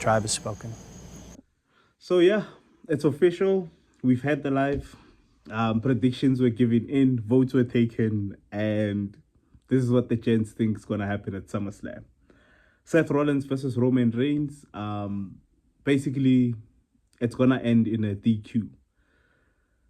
tribe has spoken. So yeah, it's official. We've had the live. Predictions were given in, votes were taken, and this is what the gents think is gonna happen at SummerSlam. Seth Rollins versus Roman Reigns. Basically, it's gonna end in a DQ.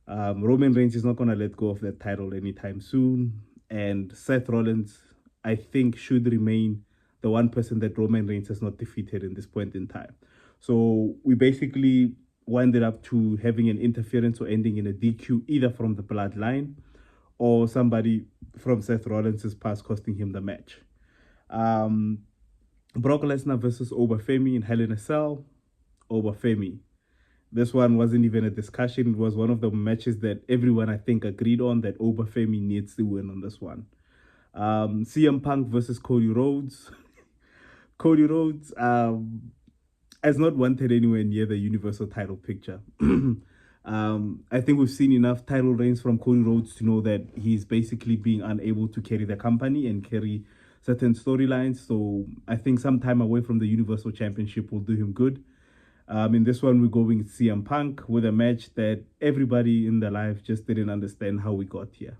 Roman Reigns is not gonna let go of that title anytime soon, and Seth Rollins, I think, should remain the one person that Roman Reigns has not defeated in this point in time. So we basically winded up to having an interference or ending in a DQ, either from the bloodline or somebody from Seth Rollins' past costing him the match. Um, Brock Lesnar versus Obafemi in Hell in a Cell. Obafemi. This one wasn't even a discussion. It was one of the matches that everyone, I think, agreed on that Obafemi needs to win on this one. CM Punk versus Cody Rhodes. Cody Rhodes has not wanted anywhere near the Universal title picture. I think we've seen enough title reigns from Cody Rhodes to know that he's basically being unable to carry the company and carry certain storylines. So I think some time away from the Universal Championship will do him good. In this one, we're going CM Punk with a match that everybody in the live just didn't understand how we got here.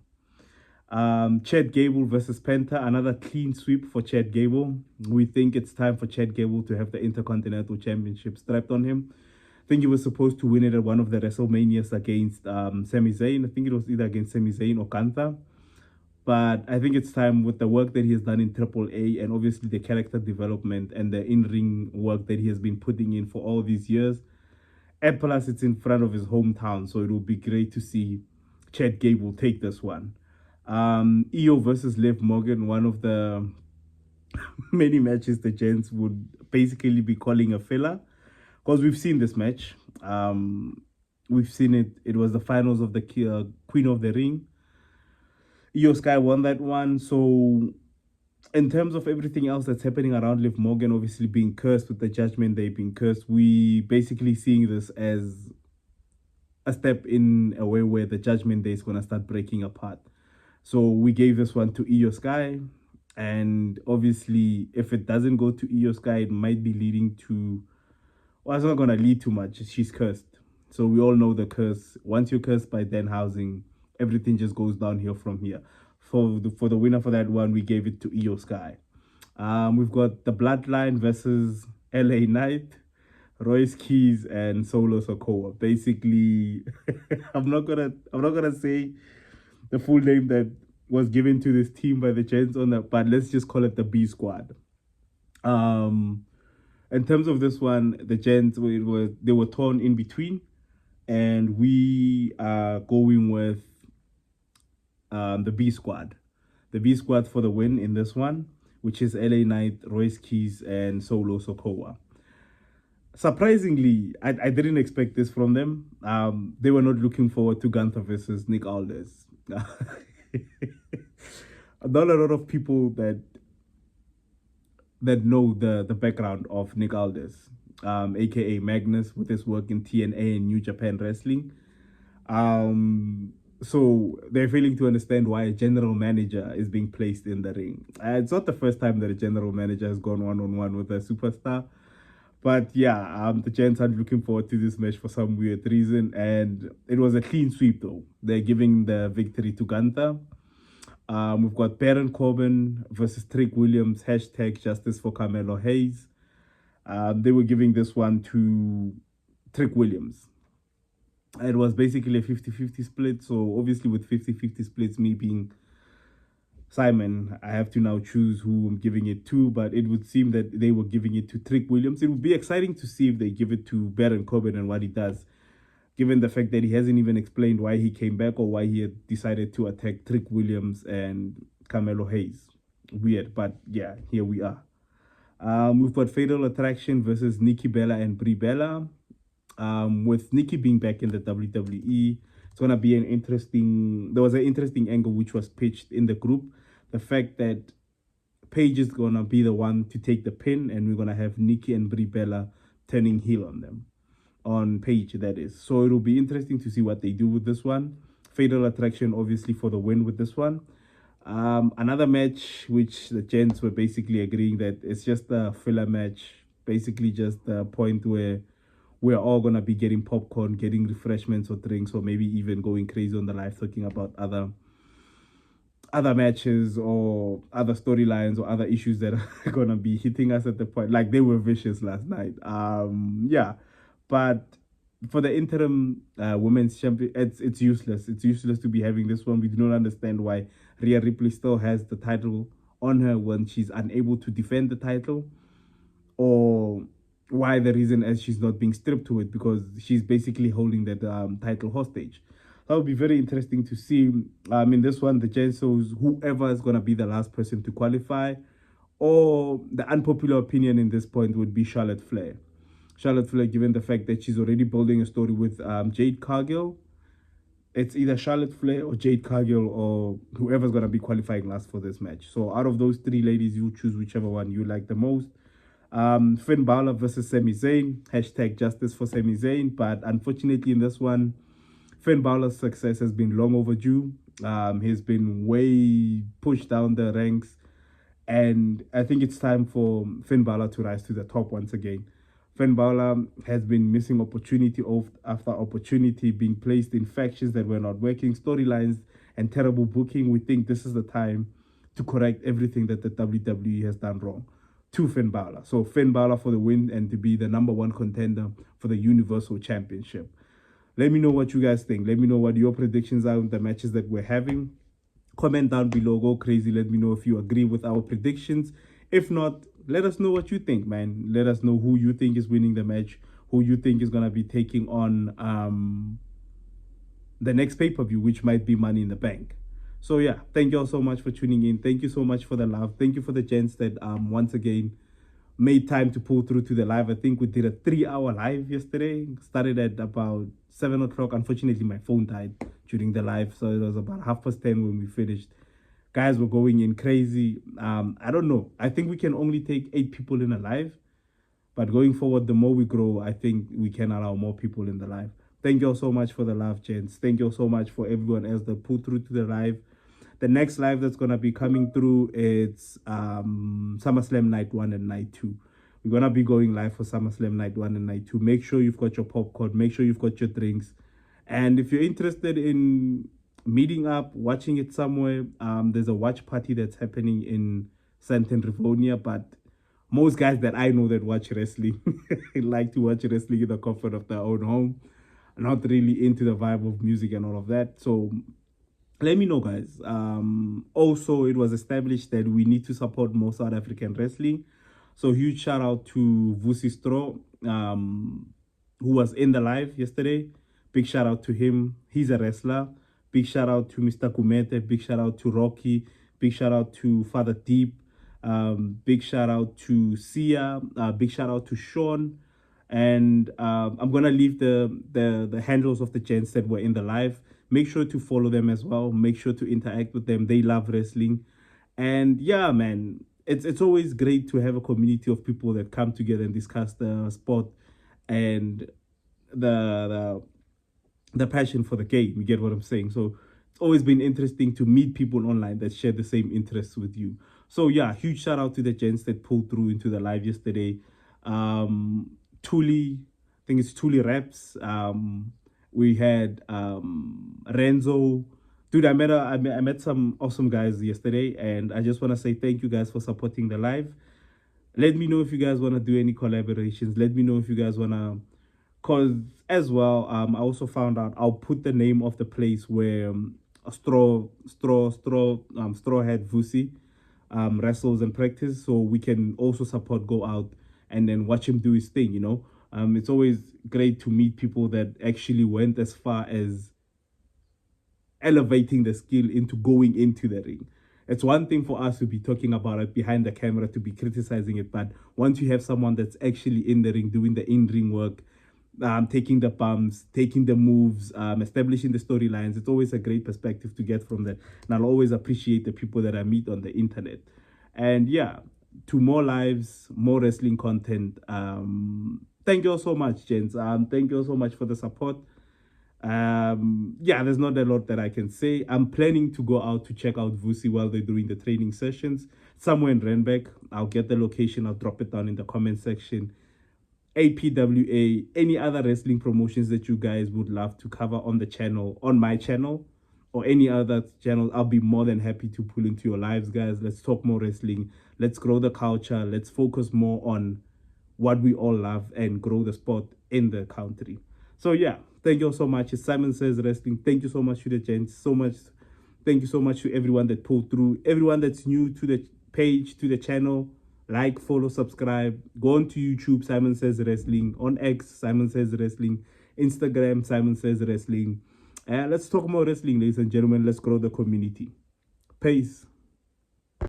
Chad Gable versus Penta, another clean sweep for Chad Gable. We think it's time for Chad Gable to have the Intercontinental Championship strapped on him. I think he was supposed to win it at one of the WrestleManias against Sami Zayn. I think it was either against Sami Zayn or Kanta. But I think it's time, with the work that he has done in AAA and obviously the character development and the in-ring work that he has been putting in for all these years. And plus, it's in front of his hometown, so it will be great to see Chad Gable take this one. EO versus Liv Morgan, one of the many matches the gents would basically be calling a filler, because we've seen this match. We've seen it. It was the finals of the Queen of the Ring. Io Sky won that one. So in terms of everything else that's happening around Liv Morgan, obviously being cursed with the Judgment Day being cursed, we basically seeing this as a step in a way where the Judgment Day is going to start breaking apart. So we gave this one to Io Sky. And obviously, if it doesn't go to Io Sky, it might be leading to... Well, it's not going to lead too much. She's cursed. So we all know the curse. Once you're cursed by Danhausen, everything just goes downhill from here. For the winner for that one, we gave it to Io Sky. We've got the Bloodline versus LA Knight, Royce Keys, and Solo Sikoa. Basically, I'm not gonna say the full name that was given to this team by the gents on that, but let's just call it the B Squad. In terms of this one, the gents they were torn in between, and we are going with the B Squad. The B Squad for the win in this one, which is LA Knight, Royce Keys, and Solo Sikoa. Surprisingly, I didn't expect this from them. They were not looking forward to Gunther versus Nick Aldis. Not a lot of people that know the background of Nick Aldis, aka Magnus, with his work in TNA and New Japan Wrestling. So they're failing to understand why a general manager is being placed in the ring. It's not the first time that a general manager has gone one-on-one with a superstar. But yeah, the gents are looking forward to this match for some weird reason. And it was a clean sweep, though. They're giving the victory to Gunther. We've got Baron Corbin versus Trick Williams, hashtag Justice for Carmelo Hayes. They were giving this one to Trick Williams. It was basically a 50-50 split. So obviously with 50-50 splits, me being Simon, I have to now choose who I'm giving it to, but it would seem that they were giving it to Trick Williams. It would be exciting to see if they give it to Baron Corbin and what he does, given the fact that he hasn't even explained why he came back or why he had decided to attack Trick Williams and Carmelo Hayes. Weird, but yeah, here we are. We've got Fatal Attraction versus Nikki Bella and Brie Bella. With Nikki being back in the WWE, it's gonna be there was an interesting angle which was pitched in the group. The fact that Paige is gonna be the one to take the pin, and we're gonna have Nikki and Brie Bella turning heel on them. On Paige, that is. So it'll be interesting to see what they do with this one. Fatal Attraction, obviously, for the win with this one. Another match which the gents were basically agreeing that it's just a filler match. basically just the point where we're all gonna be getting popcorn, getting refreshments or drinks, or maybe even going crazy on the live talking about other matches or other storylines or other issues that are gonna be hitting us at the point. Like they were vicious last night. Yeah, but for the interim women's champion, it's useless. It's useless to be having this one. We do not understand why Rhea Ripley still has the title on her when she's unable to defend the title, or why the reason as she's not being stripped to it, because she's basically holding that title hostage. That would be very interesting to see. In this one, the chances whoever is gonna be the last person to qualify, or the unpopular opinion in this point would be Charlotte Flair. Charlotte Flair, given the fact that she's already building a story with Jade Cargill, it's either Charlotte Flair or Jade Cargill or whoever's gonna be qualifying last for this match. So out of those three ladies, you choose whichever one you like the most. Finn Balor versus Sami Zayn, hashtag justice for Sami Zayn. But unfortunately in this one, Finn Balor's success has been long overdue. He's been way pushed down the ranks, and I think it's time for Finn Balor to rise to the top once again. Finn Balor has been missing opportunity after opportunity, being placed in factions that were not working, storylines, and terrible booking. We think this is the time to correct everything that the WWE has done wrong to Finn Balor. So Finn Balor for the win and to be the #1 contender for the Universal Championship. Let me know what you guys think. Let me know what your predictions are on the matches that we're having. Comment down below. Go crazy. Let me know if you agree with our predictions. If not, let us know what you think, man. Let us know who you think is winning the match, who you think is going to be taking on the next pay-per-view, which might be Money in the Bank. So yeah, thank you all so much for tuning in. Thank you so much for the love. Thank you for the gents that once again made time to pull through to the live. I think we did a 3-hour live yesterday. Started at about 7 o'clock. Unfortunately, my phone died during the live, so it was about 10:30 when we finished. Guys were going in crazy. I don't know. I think we can only take 8 people in a live, but going forward, the more we grow, I think we can allow more people in the live. Thank you all so much for the love, gents. Thank you all so much for everyone else that pulled through to the live. The next live that's going to be coming through, it's SummerSlam Night 1 and Night 2. We're going to be going live for SummerSlam Night 1 and Night 2. Make sure you've got your popcorn. Make sure you've got your drinks. And if you're interested in meeting up, watching it somewhere, there's a watch party that's happening in Santon Rivonia. But most guys that I know that watch wrestling like to watch wrestling in the comfort of their own home. Not really into the vibe of music and all of that. So let me know, guys. Also, it was established that we need to support more South African wrestling. So huge shout out to Vusi Stro, who was in the live yesterday. Big shout out to him. He's a wrestler. Big shout out to Mr. Kumete. Big shout out to Rocky. Big shout out to Father Deep. Big shout out to Sia. Big shout out to Sean. And I'm gonna leave the handles of the gents that were in the live. Make sure to follow them as well. Make sure to interact with them. They love wrestling. And yeah, man, it's always great to have a community of people that come together and discuss the sport and the passion for the game. You get what I'm saying? So it's always been interesting to meet people online that share the same interests with you. So yeah, huge shout out to the gents that pulled through into the live yesterday. Tuli, I think it's Tuli Reps. We had Renzo. Dude, I met some awesome guys yesterday, and I just want to say thank you guys for supporting the live. Let me know if you guys want to do any collaborations. Let me know if you guys want to, cause as well, I also found out I'll put the name of the place where Strawhead Vusi wrestles and practice, so we can also support, go out and then watch him do his thing, you know. It's always great to meet people that actually went as far as elevating the skill into going into the ring. It's one thing for us to be talking about it behind the camera, to be criticizing it, but once you have someone that's actually in the ring, doing the in-ring work, taking the bumps, taking the moves, establishing the storylines, it's always a great perspective to get from that. And I'll always appreciate the people that I meet on the internet. And yeah, to more lives, more wrestling content. Thank you all so much, gents. Thank you all so much for the support. Yeah, there's not a lot that I can say. I'm planning to go out to check out Vusi while they're doing the training sessions somewhere in Renbeck. I'll get the location, I'll drop it down in the comment section. APWA, any other wrestling promotions that you guys would love to cover on the channel, on my channel, or any other channel, I'll be more than happy to pull into your lives, guys. Let's talk more wrestling. Let's grow the culture. Let's focus more on what we all love and grow the sport in the country. So yeah, thank you all so much. It's Simon Says Wrestling. Thank you so much to the gents. So much. Thank you so much to everyone that pulled through. Everyone that's new to the page, to the channel. Like, follow, subscribe. Go on to YouTube, Simon Says Wrestling. On X, Simon Says Wrestling. Instagram, Simon Says Wrestling. Let's talk more wrestling, ladies and gentlemen. Let's grow the community. Peace.